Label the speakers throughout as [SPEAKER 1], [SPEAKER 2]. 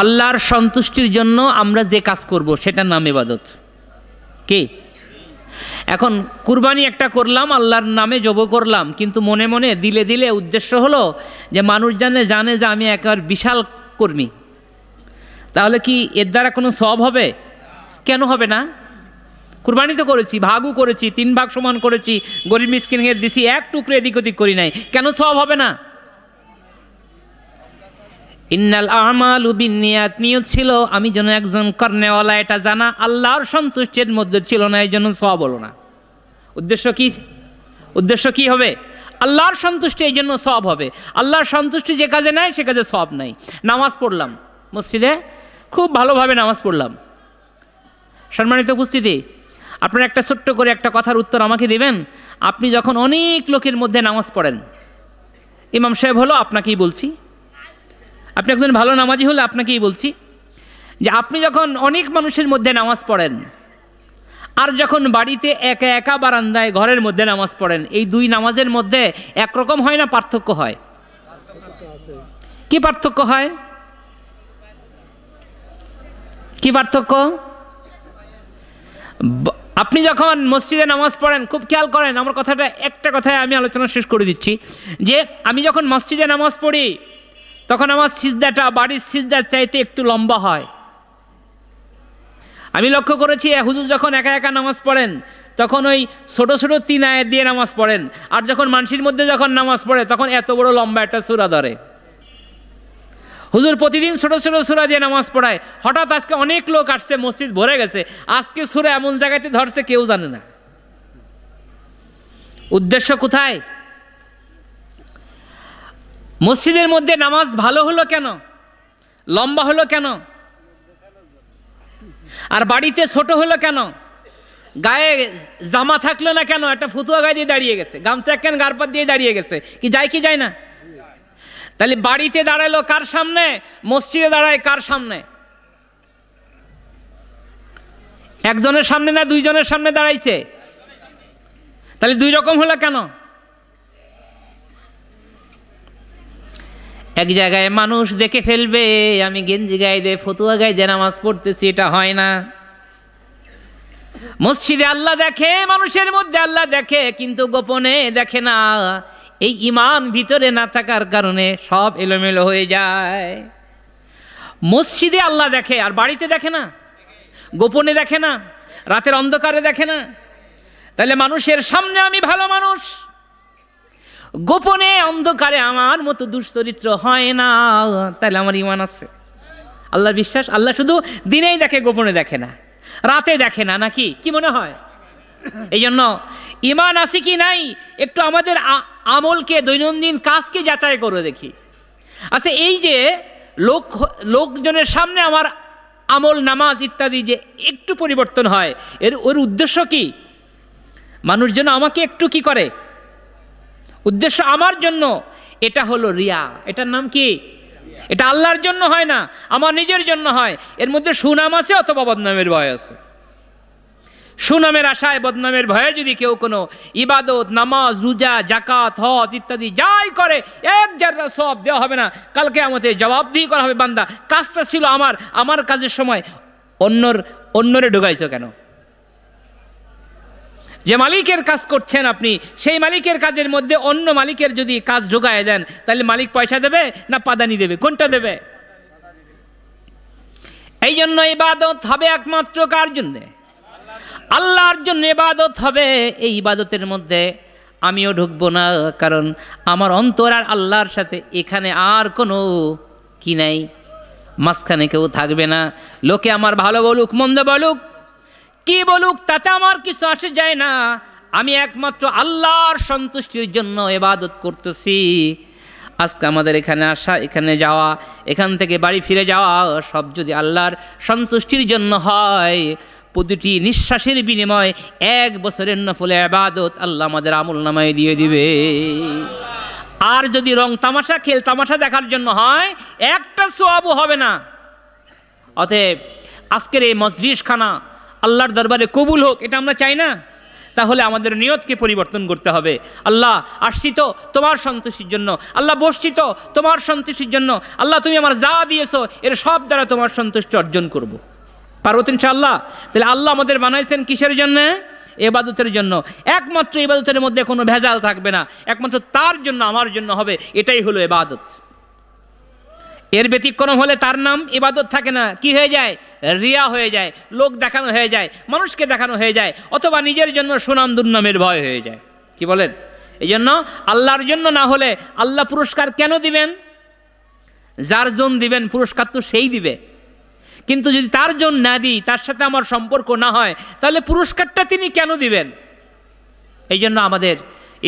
[SPEAKER 1] আল্লাহর সন্তুষ্টির জন্য আমরা যে কাজ করব সেটার নাম ইবাদত। কি? এখন কুরবানি একটা করলাম, আল্লাহর নামে জব করলাম, কিন্তু মনে মনে দিলে দিলে উদ্দেশ্য হলো যে মানুষ জানে যে আমি একবার বিশাল কর্মী, তাহলে কি এর দ্বারা কোনো সওয়াব হবে? কেন হবে না? কুরবানি তো করেছি, ভাগও করেছি, 3 ভাগ সমান করেছি, গরিব মিসকিনকে দিছি, এক টুকরো এদিক ওদিক করি নাই, কেন সওয়াব হবে না? ইন্নাল আমালু বিন্নিয়াত, নিয়ত ছিল আমি যেন একজন কর্নেওয়ালা, এটা জানা আল্লাহর সন্তুষ্টির মধ্যে ছিল না, এই জন্য সওয়াব হলো না। উদ্দেশ্য কি হবে? আল্লাহর সন্তুষ্টি, এই জন্য সওয়াব হবে। আল্লাহর সন্তুষ্টি যে কাজে নাই সে কাজে সওয়াব নাই। নামাজ পড়লাম মসজিদে, খুব ভালোভাবে নামাজ পড়লাম। সম্মানিত উপস্থিতি, আপনারা একটা ছোট্ট করে একটা কথার উত্তর আমাকে দিবেন। আপনি যখন অনেক লোকের মধ্যে নামাজ পড়েন, ইমাম সাহেব হলো আপনাকেই বলছি, আপনি একজন ভালো নামাজি হলে আপনাকেই বলছি, যে আপনি যখন অনেক মানুষের মধ্যে নামাজ পড়েন আর যখন বাড়িতে একা একা বারান্দায় ঘরের মধ্যে নামাজ পড়েন, এই 2 নামাজের মধ্যে একরকম হয় না পার্থক্য হয়? কি পার্থক্য হয়? কি পার্থক্য? আপনি যখন মসজিদে নামাজ পড়েন, খুব খেয়াল করেন আমার কথাটা, একটা কথায় আমি আলোচনা শেষ করে দিচ্ছি, যে আমি যখন মসজিদে নামাজ পড়ি তখন আমার সিজদাটা বাড়ির সিজদার চাইতে একটু লম্বা হয়। আমি লক্ষ্য করেছি হুজুর যখন একা একা নামাজ পড়েন তখন ওই ছোট ছোট 3 আয়াত দিয়ে নামাজ পড়েন, আর যখন মানুষের মধ্যে যখন নামাজ পড়ে তখন এত বড় লম্বা একটা সূরা ধরে। হুজুর প্রতিদিন ছোট ছোট সূরা দিয়ে নামাজ পড়ায়, হঠাৎ আজকে অনেক লোক আসছে, মসজিদ ভরে গেছে, আজকে সূরা এমন জায়গাতে ধরছে কেউ জানে না। উদ্দেশ্য কোথায়? মসজিদের মধ্যে নামাজ ভালো হলো কেন, লম্বা হলো কেন, আর বাড়িতে ছোট হলো কেন? গায়ে জামা থাকলো না কেন? একটা ফতুয়া গায়ে দিয়ে দাঁড়িয়ে গেছে, গামছা একখান গারপাত দিয়ে দাঁড়িয়ে গেছে, কি যায় কি যায় না? তাহলে বাড়িতে দাঁড়ালো কার সামনে, মসজিদে দাঁড়ায় কার সামনে? একজনের সামনে না 2 জনের সামনে দাঁড়াইছে? তাহলে 2 রকম হলো কেন? এক জায়গায় মানুষ দেখে ফেলবে আমি গেঞ্জি গায়ে দিয়ে ফতুয়া গায়ে দিয়ে নামাজ পড়তেছি, এটা হয় না। মসজিদে আল্লাহ দেখে, মানুষের মধ্যে আল্লাহ দেখে, কিন্তু গোপনে দেখে না। এই ঈমান ভিতরে না থাকার কারণে সব এলোমেলো হয়ে যায়। মসজিদে আল্লাহ দেখে আর বাড়িতে দেখে না, গোপনে দেখে না, রাতের অন্ধকারে দেখে না। তাহলে মানুষের সামনে আমি ভালো মানুষ, গোপনে অন্ধকারে আমার মতো দুশ্চরিত্র হয় না, তাহলে আমার ঈমান আছে, আল্লাহর বিশ্বাস। আল্লাহ শুধু দিনেই দেখে, গোপনে দেখে না, রাতে দেখে না, নাকি? কি মনে হয়? এই জন্য ঈমান আছে কি নাই একটু আমাদের আমলকে, দৈনন্দিন কাজকে যাচাই করে দেখি। আচ্ছা, এই যে লোকজনের সামনে আমার আমল, নামাজ ইত্যাদি যে একটু পরিবর্তন হয়, ওর উদ্দেশ্য কি? মানুষ যেন আমাকে একটু কি করে, উদ্দেশ্য আমার জন্য। এটা হলো রিয়া। এটার নাম কি? এটা আল্লাহর জন্য হয় না, আমার নিজের জন্য হয়। এর মধ্যে সুনাম আছে অথবা বদনামের ভয় আছে। সুনামের আশায়, বদনামের ভয়ে যদি কেউ কোনো ইবাদত, নামাজ, রোজা, জাকাত, হজ ইত্যাদি যাই করে, 1 জাররা সওয়াব দেওয়া হবে না। কালকে আমাদের জবাবদিহি করা হবে, বান্দা কাজটা ছিল আমার কাজের সময় অন্যরে ঢুকাইছো কেন? যে মালিকের কাজ করছেন আপনি, সেই মালিকের কাজের মধ্যে অন্য মালিকের যদি কাজ ঢুকায় দেন, তাহলে মালিক পয়সা দেবে না পাদানি দেবে? কোনটা দেবে? এই জন্য ইবাদত হবে একমাত্র কার জন্যে? আল্লাহর জন্য ইবাদত হবে। এই ইবাদতের মধ্যে আমিও ঢুকবো না, কারণ আমার অন্তর আর আল্লাহর সাথে এখানে আর কোনো কি নাই, মাঝখানে কেউ থাকবে না। লোকে আমার ভালো বলুক, মন্দ বলুক, কি বলুক, তাতে আমার কিছু আসে যায় না। আমি একমাত্র আল্লাহর সন্তুষ্টির জন্য ইবাদত করতেছি। আজকে আমাদের এখানে আসা, এখানে যাওয়া, এখান থেকে বাড়ি ফিরে যাওয়া, সব যদি আল্লাহর সন্তুষ্টির জন্য হয়, প্রতিটি নিঃশ্বাসের বিনিময়ে 1 বছরের নফল ইবাদত আল্লাহ আমাদের আমলনামায় দিয়ে দিবে। আর যদি রং তামাশা, খেল তামাশা দেখার জন্য হয়, একটা সওয়াবও হবে না। অতএব আজকের এই মজলিসখানা আল্লাহর দরবারে কবুল হোক, এটা আমরা চাই না? তাহলে আমাদের নিয়তকে পরিবর্তন করতে হবে। আল্লাহ আসছি তো তোমার সন্তুষ্টির জন্য, আল্লাহ বসছি তো তোমার সন্তুষ্টির জন্য, আল্লাহ তুমি আমার যা দিয়েছো এর সব দ্বারা তোমার সন্তুষ্টি অর্জন করব। পারবো ইনশাআল্লাহ? তাহলে আল্লাহ আমাদের বানাইছেন কিসের জন্য? ইবাদতের জন্য। একমাত্র ইবাদতের মধ্যে কোনো ভেজাল থাকবে না, একমাত্র তার জন্য, আমার জন্য হবে, এটাই হলো ইবাদত। এর ব্যতিক্রম হলে তার নাম ইবাদত থাকে না, কি হয়ে যায়? রিয়া হয়ে যায়, লোক দেখানো হয়ে যায়, মানুষকে দেখানো হয়ে যায়, অথবা নিজের জন্য সুনাম দুর্নামের ভয় হয়ে যায়। কি বলেন? এই জন্য আল্লাহর জন্য না হলে আল্লাহ পুরস্কার কেন দিবেন? যার জন দিবেন পুরস্কার তো সেই দিবে, কিন্তু যদি তার জন না দিই, তার সাথে আমার সম্পর্ক না হয়, তাহলে পুরস্কারটা তিনি কেন দিবেন? এই জন্য আমাদের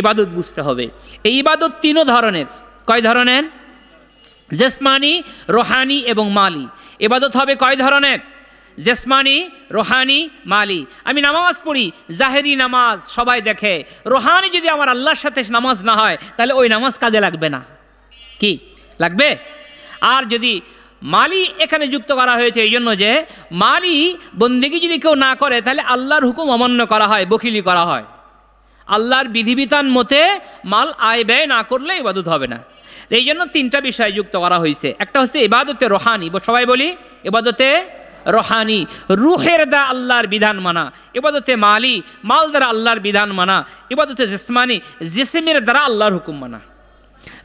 [SPEAKER 1] ইবাদত বুঝতে হবে। এই ইবাদত তিনও ধরনের। কয় ধরনের? জেসমানি, রোহানি এবং মালি। ইবাদত হবে কয় ধরনের? জেসমানি, রোহানি, মালি। আমি নামাজ পড়ি, জাহেরি নামাজ সবাই দেখে, রোহানি যদি আমার আল্লাহর সাথে নামাজ না হয়, তাহলে ওই নামাজ কাজে লাগবে না। কি লাগবে? আর যদি মালি এখানে যুক্ত করা হয়েছে এই জন্য যে মালি বন্দেগী যদি কেউ না করে, তাহলে আল্লাহর হুকুম অমান্য করা হয়, বখিলি করা হয়। আল্লাহর বিধিবিধান মতে মাল আয় ব্যয় না করলে ইবাদত হবে না। এই জন্য তিনটা বিষয় যুক্ত করা হয়েছে। একটা হচ্ছে ইবাদতে রোহানি, সবাই বলি ইবাদতে রোহানি, রুহের দ্বারা আল্লাহর বিধান মানা। ইবাদতে মালি, মাল দ্বারা আল্লাহর বিধান মানা। ইবাদতে জেসমানি, জেসেমের দ্বারা আল্লাহর হুকুম মানা।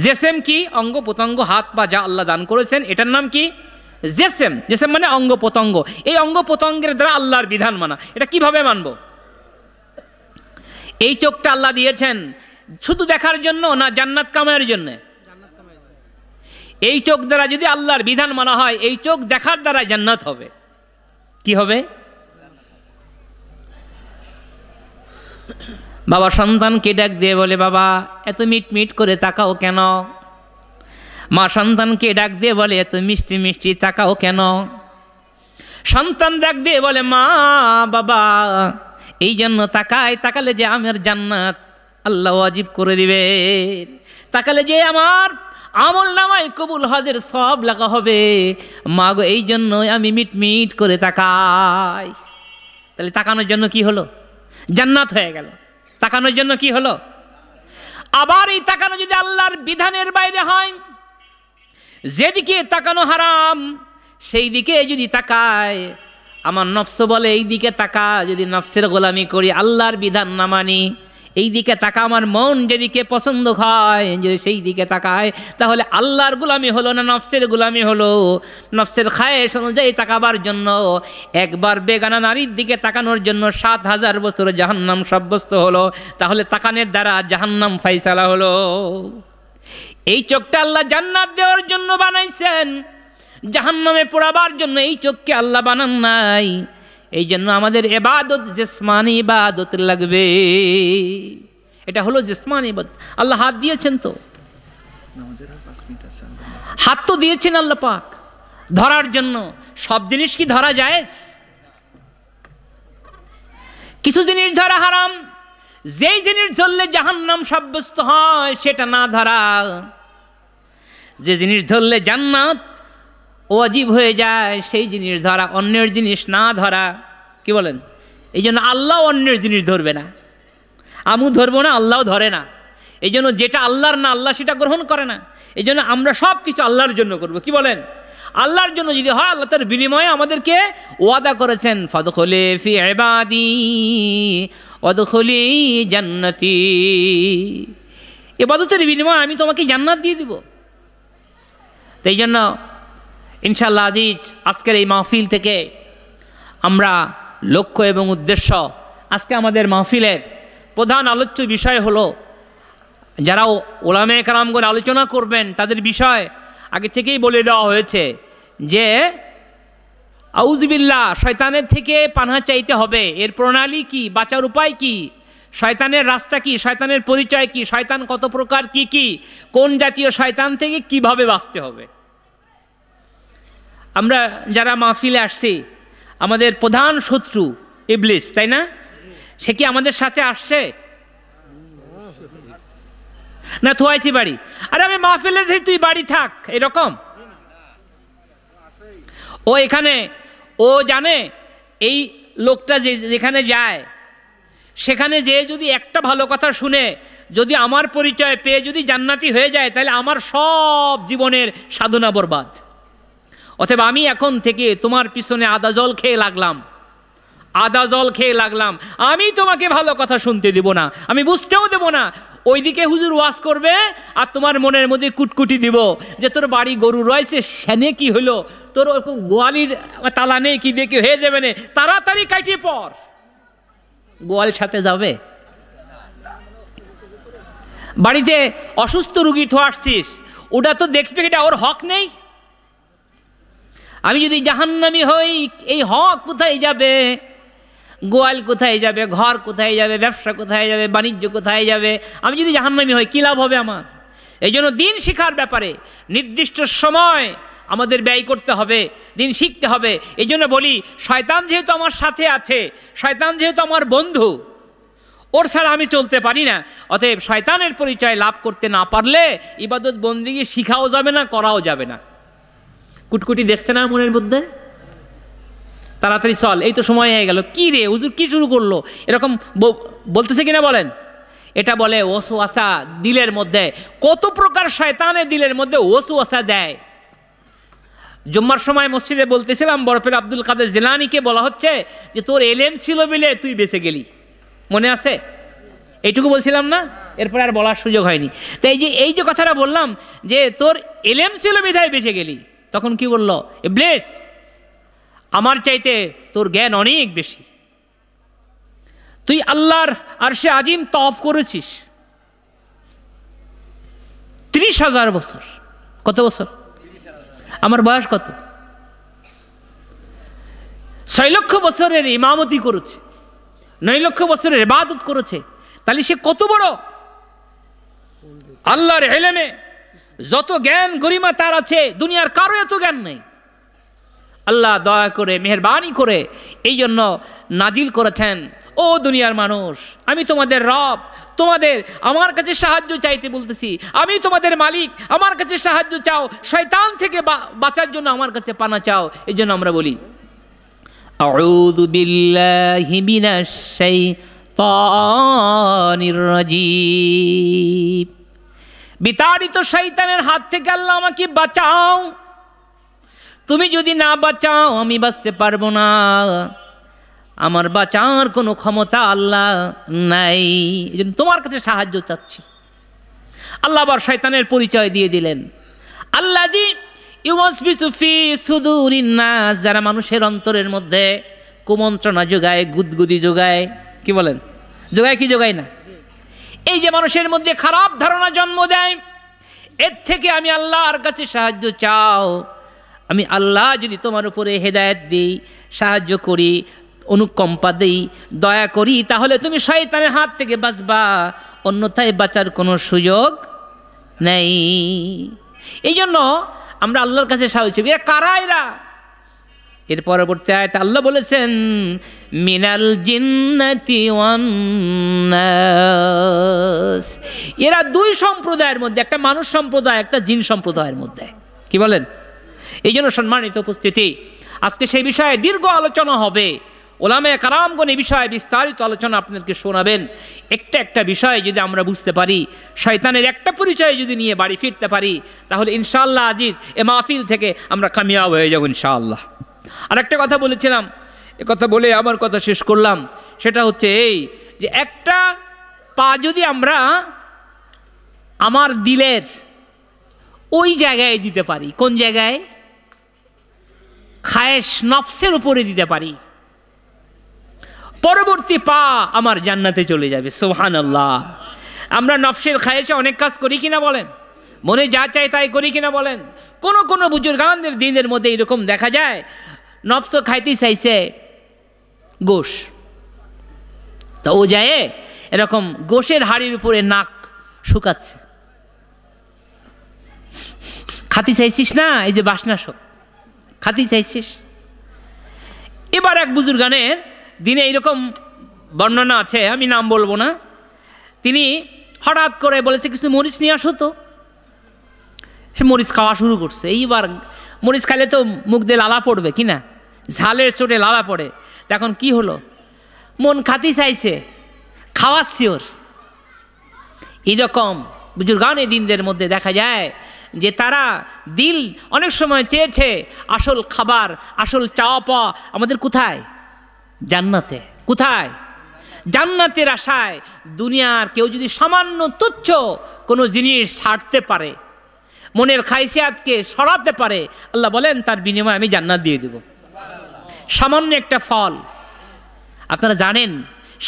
[SPEAKER 1] জেসেম কি? অঙ্গ প্রত্যঙ্গ, হাত পা যা আল্লাহ দান করেছেন, এটার নাম কি? জেসেম। জেসেম মানে অঙ্গ প্রত্যঙ্গ। এই অঙ্গ প্রত্যঙ্গের দ্বারা আল্লাহর বিধান মানা। এটা কিভাবে মানব? এই চোখটা আল্লাহ দিয়েছেন শুধু দেখার জন্য না জান্নাত কামায়ের জন্য? এই চোখ দ্বারা যদি আল্লাহর বিধান মানা হয়, এই চোখ দেখার দ্বারা জান্নাত হবে। কি হবে? বাবা সন্তানকে ডাক দিয়ে বলে, বাবা এত মিট মিট করে তাকাও কেন? মা সন্তানকে ডাক দিয়ে বলে, এত মিষ্টি মিষ্টি তাকাও কেন? সন্তান ডাক দিয়ে বলে, মা বাবা এই জন্য তাকাই, তাকালে যে আমার জান্নাত আল্লাহ ওয়াজিব করে দিবে, তাকালে যে আমার আমল নামায় কবুল হজের সব লেখা হবে, মা গো এই জন্যই আমি মিট মিট করে তাকাই। তাহলে তাকানোর জন্য কি হলো? জান্নাত হয়ে গেল। তাকানোর জন্য কি হলো? আবার এই তাকানো যদি আল্লাহর বিধানের বাইরে হয়, যেদিকে তাকানো হারাম সেই দিকে যদি তাকায়, আমার নফস বলে এই দিকে তাকা, যদি নফসের গোলামি করি, আল্লাহর বিধান না মানি, এই দিকে তাকা, আমার মন যেদিকে পছন্দ হয় যদি সেই দিকে তাকায়, তাহলে আল্লাহর গোলামি হলো না নফসের গোলামি হলো? নফসের খায়েশ অনুযায়ী তাকাবার জন্য একবার বেগানা নারীর দিকে তাকানোর জন্য ৭,০০০ বছর জাহান্নাম সাব্যস্ত হলো। তাহলে তাকানের দ্বারা জাহান্নাম ফাইসালা হলো। এই চোখটা আল্লাহ জান্নাত দেওয়ার জন্য বানাইছেন, জাহান্নামে পোড়াবার জন্য এই চোখকে আল্লাহ বানান নাই। এই জন্য আমাদের ইবাদত জিসমানি ইবাদত লাগবে। এটা হলো জিসমানি ইবাদত। আল্লাহ হাত দিয়েছেন তো, হাত তো দিয়েছেন আল্লাহ পাক ধরার জন্য। সব জিনিস কি ধরা যায়? কিছু জিনিস ধরা হারাম। যেই জিনিস ধরলে জাহান্নাম সাব্যস্ত হয় সেটা না ধরা। যে জিনিস ধরলে জান্নাত ওয়াজিব হয়ে যায় সেই জিনিস ধরা, অন্যের জিনিস না ধরা। কি বলেন? এই জন্য আল্লাহ অন্যের জিনিস ধরবে না, আমিও ধরবো না, আল্লাহও ধরে না। এই জন্য যেটা আল্লাহর না আল্লাহ সেটা গ্রহণ করে না। এই জন্য আমরা সব কিছু আল্লাহর জন্য করব। কি বলেন? আল্লাহর জন্য যদি হয়, আল্লাহ তার বিনিময়ে আমাদেরকে ওয়াদা করেছেন, ফাদখুলি ফি ইবাদি ওয়াদখুলি জান্নাতি। ইবাদতের বিনিময়ে আমি তোমাকে জান্নাত দিয়ে দিব। তাই জন্য ইনশাআল্লাহ আজিজ, আজকের এই মাহফিল থেকে আমরা লক্ষ্য এবং উদ্দেশ্য, আজকে আমাদের মাহফিলের প্রধান আলোচ্য বিষয় হলো, যারা ওলামায়ে কেরামগণ আলোচনা করবেন তাদের বিষয় আগে থেকেই বলে দেওয়া হয়েছে যে আউযুবিল্লাহ, শয়তানের থেকে পানাহ চাইতে হবে। এর প্রণালী কি, বাঁচার উপায় কি, শয়তানের রাস্তা কি, শয়তানের পরিচয় কি, শয়তান কত প্রকার, কি কি, কোন জাতীয় শয়তান থেকে কিভাবে বাঁচতে হবে। আমরা যারা মাহফিলে আসছি, আমাদের প্রধান শত্রু ইবলিস, তাই না? সে কি আমাদের সাথে আসছে না থুয়াইছি বাড়ি? আরে আমি মাহফিলে যে তুই বাড়ি থাক, এরকম। ও এখানে, ও জানে এই লোকটা যেখানে যায় সেখানে যে যদি একটা ভালো কথা শুনে যদি আমার পরিচয় পেয়ে যদি জান্নাতি হয়ে যায়, তাহলে আমার সব জীবনের সাধনা বরবাদ। অথবা আমি এখন থেকে তোমার পিছনে আদা জল খেয়ে লাগলাম, আমি তোমাকে ভালো কথা শুনতে দেব না, আমি বুঝতেও দেব না। ওইদিকে হুজুর ওয়াজ করবে আর তোমার মনের মধ্যে কুটকুটি দিব যে তোর বাড়ি গরু রয়েছে, সেনে কি হইলো, তোর গোয়ালির তালা নেই কি দেখে হয়ে যাবে না, তাড়াতাড়ি কাটিয়ে পর। গোয়াল সাথে যাবে? বাড়িতে অসুস্থ রুগী তো আসছিস, ওটা তো দেখবে, এটা ওর হক নেই। আমি যদি জাহান্নামী হই, এই হক কোথায় যাবে? গোয়াল কোথায় যাবে? ঘর কোথায় যাবে? ব্যবসা কোথায় যাবে? বাণিজ্য কোথায় যাবে? আমি যদি জাহান্নামী হই, কী লাভ হবে আমার? এই জন্য দিন শিখার ব্যাপারে নির্দিষ্ট সময় আমাদের ব্যয় করতে হবে, দিন শিখতে হবে। এই জন্য বলি, শয়তান যেহেতু আমার সাথে আছে, শয়তান যেহেতু আমার বন্ধু, ওর ছাড়া আমি চলতে পারি না। অতএব শয়তানের পরিচয় লাভ করতে না পারলে ইবাদত বন্দেগী শিখাও যাবে না, করাও যাবে না। কুটকুটি দেখছে না মনের মধ্যে? তাড়াতাড়ি চল, এই তো সময় হয়ে গেল। কি রে হুজুর, কি শুরু করলো? এরকম বলতেছে কিনা বলেন? এটা বলে ওয়াসওয়াসা। দিলের মধ্যে কত প্রকার শয়তানের দিলের মধ্যে ওয়াসওয়াসা দেয়। জুম্মার সময় মসজিদে বলতেছিলাম, বরফের আব্দুল কাদের জিলানীকে বলা হচ্ছে যে তোর এলেম ছিল বলে তুই বেঁচে গেলি, মনে আছে? এইটুকু বলছিলাম না, এরপর আর বলার সুযোগ হয়নি। তাই এই যে কথাটা বললাম যে তোর এলেম ছিল বিধায় বেঁচে গেলি, তখন কি বললো? ইবলিস, আমার চাইতে তোর জ্ঞান অনেক বেশি, তুই আল্লাহর আরশে আজিম তওয়াফ করেছিস 30,000 বছর। কত বছর? আমার বয়স কত? 6 লক্ষ বছরের ইমামতি করেছে, 9 লক্ষ বছরের ইবাদত করেছে। তাহলে সে কত বড়! আল্লাহর ইলমে যত জ্ঞান গরিমা তার আছে, দুনিয়ার কারো এত জ্ঞান নেই। আল্লাহ দয়া করে মেহেরবানি করে এই জন্য নাজিল করেছেন, ও দুনিয়ার মানুষ, আমি তোমাদের রব, তোমাদের আমার কাছে সাহায্য চাইতে বলতেছি, আমি তোমাদের মালিক, আমার কাছে সাহায্য চাও, শয়তান থেকে বাঁচার জন্য আমার কাছে পানা চাও। এই জন্য আমরা বলি আউযু বিল্লাহি মিনাশ শাইতানির রাজীম। বিতাড়িত শয়তানের হাত থেকে আল্লাহ আমাকে বাঁচাও, তুমি যদি না বাঁচাও আমি বাঁচতে পারবো না, আমার বাঁচার কোনো ক্ষমতা আল্লাহ নাই, এই জন্য তোমার কাছে সাহায্য চাচ্ছি। আল্লাহ আবার শয়তানের পরিচয় দিয়ে দিলেন, আল্লাযী ইউওয়াসবিসু ফি সুদুরিন নাস, যারা মানুষের অন্তরের মধ্যে কুমন্ত্রণা যোগায়, গুদগুদি যোগায়। কি বলেন? যোগায় কি যোগায় না? এই যে মানুষের মধ্যে খারাপ ধারণা জন্ম দেয়, এর থেকে আমি আল্লাহর কাছে সাহায্য চাও। আমি আল্লাহ যদি তোমার উপরে হেদায়েত দিই, সাহায্য করি, অনুকম্পা দিই, দয়া করি, তাহলে তুমি শয়তানের হাত থেকে বাঁচবা, অন্যথায় বাঁচার কোনো সুযোগ নেই। এই জন্য আমরা আল্লাহর কাছে সাহায্য। এরা কারা? এরা এর পরবর্তী আয়াতে আল্লাহ বলেছেন মিনাল জিন্নাতি ওয়ান নাস, এরা 2 সম্প্রদায়ের মধ্যে, একটা মানুষ সম্প্রদায়, একটা জিন সম্প্রদায়ের মধ্যে। কি বলেন? এই জন্য সম্মানিত উপস্থিতি, আজকে সেই বিষয়ে দীর্ঘ আলোচনা হবে। ওলামায়ে কেরামগণ এই বিষয়ে বিস্তারিত আলোচনা আপনাদেরকে শোনাবেন। একটা বিষয় যদি আমরা বুঝতে পারি, শয়তানের একটা পরিচয় যদি নিয়ে বাড়ি ফিরতে পারি, তাহলে ইনশাআল্লাহ আজিজ এ মাহফিল থেকে আমরা কামিয়াব হয়ে যাব ইনশাআল্লাহ। আর একটা কথা বলেছিলাম, এ কথা বলে আমার কথা শেষ করলাম, সেটা হচ্ছে এই যে একটা পা যদি আমরা আমার দিলের ওই জায়গায় দিতে পারি, কোন জায়গায়? খায়েশ নফসের উপরে দিতে পারি, পরবর্তী পা আমার জান্নাতে চলে যাবে। সুবহানাল্লাহ। আমরা নফসের খায়েশে অনেক কাজ করি কিনা বলেন? মনে যা চাই তাই করি কিনা বলেন? কোন বুজুর্গানদের দিনের মধ্যে এরকম দেখা যায়, নফস খাইতে চাইছে গোশ, তা ও যায় এরকম গোশের হাড়ির উপরে নাক শুকাচ্ছে। খাতি চাইছিস না? এই যে বাসনা শোক, খাতি চাইছিস। এবার এক বুজুর্গানের দিনে এইরকম বর্ণনা আছে, আমি নাম বলবো না, তিনি হঠাৎ করে বলেছে কিছু মরিচ নিয়ে আসো তো। সে মরিচ খাওয়া শুরু করছে। এইবার মরিচ খাইলে তো মুখ দিয়ে লালা পড়বে কি না, ঝালের চোটে লালা পড়ে। তখন কি হলো? মন খাতি চাইছে, খাওয়া শিওর। এইরকম বুজুর্গানে দিনদের মধ্যে দেখা যায় যে তারা দিল অনেক সময় চেয়েছে আসল খাবার, আসল চাওয়া পাওয়া আমাদের কোথায়? জান্নাতে। কোথায়? জান্নাতের আশায় দুনিয়ার কেউ যদি সামান্য তুচ্ছ কোনো জিনিস ছাড়তে পারে, মনের খাইসিয়াতকে সরাতে পারে, আল্লাহ বলেন তার বিনিময়ে আমি জান্নাত দিয়ে দেব। সামান্য একটা ফল, আপনারা জানেন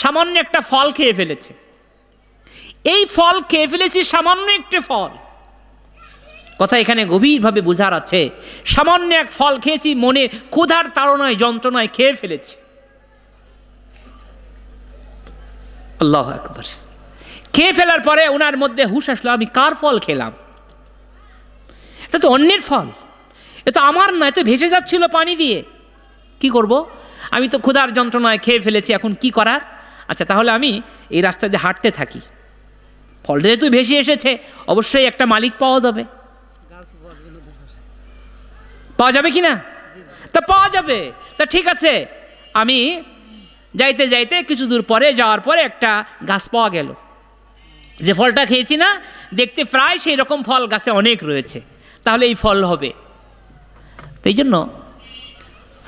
[SPEAKER 1] সামান্য একটা ফল খেয়ে ফেলেছে, এই ফল খেয়ে ফেলেছি, সামান্য একটা ফল। কথা এখানে গভীরভাবে বোঝার আছে। সামান্য এক ফল খেয়েছি, মনে ক্ষুধার তাড়নায় যন্ত্রণায় খেয়ে ফেলেছি। আল্লাহু আকবার। খেয়ে ফেলার পরে ওনার মধ্যে হুঁশ আসলো, আমি কার ফল খেলাম? এটা তো অন্যের ফল, এ তো আমার না, এ তো ভেসে যাচ্ছিল পানি দিয়ে। কি করব? আমি তো ক্ষুধার যন্ত্রণায় খেয়ে ফেলেছি, এখন কি করার? আচ্ছা তাহলে আমি এই রাস্তা দিয়ে হাঁটতে থাকি, ফল যেহেতু ভেসে এসেছে অবশ্যই একটা মালিক পাওয়া যাবে। পাওয়া যাবে কি না? তা পাওয়া যাবে, তা ঠিক আছে। আমি যাইতে যাইতে কিছু দূর পরে যাওয়ার পরে একটা গাছ পাওয়া গেল, যে ফলটা খেয়েছি না, দেখতে প্রায় সেই রকম ফল গাছে অনেক রয়েছে, তাহলে এই ফল হবে। এই জন্য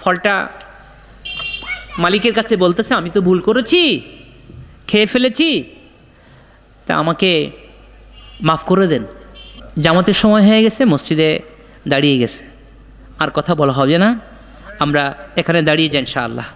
[SPEAKER 1] ফলটা মালিকের কাছে বলতেছে, আমি তো ভুল করেছি, খেয়ে ফেলেছি, তা আমাকে মাফ করে দেন। জামাতের সময় হয়ে গেছে, মসজিদে দাঁড়িয়ে গেছে, আর কথা বলা হবে না, আমরা এখানে দাঁড়িয়ে যাই ইনশাআল্লাহ।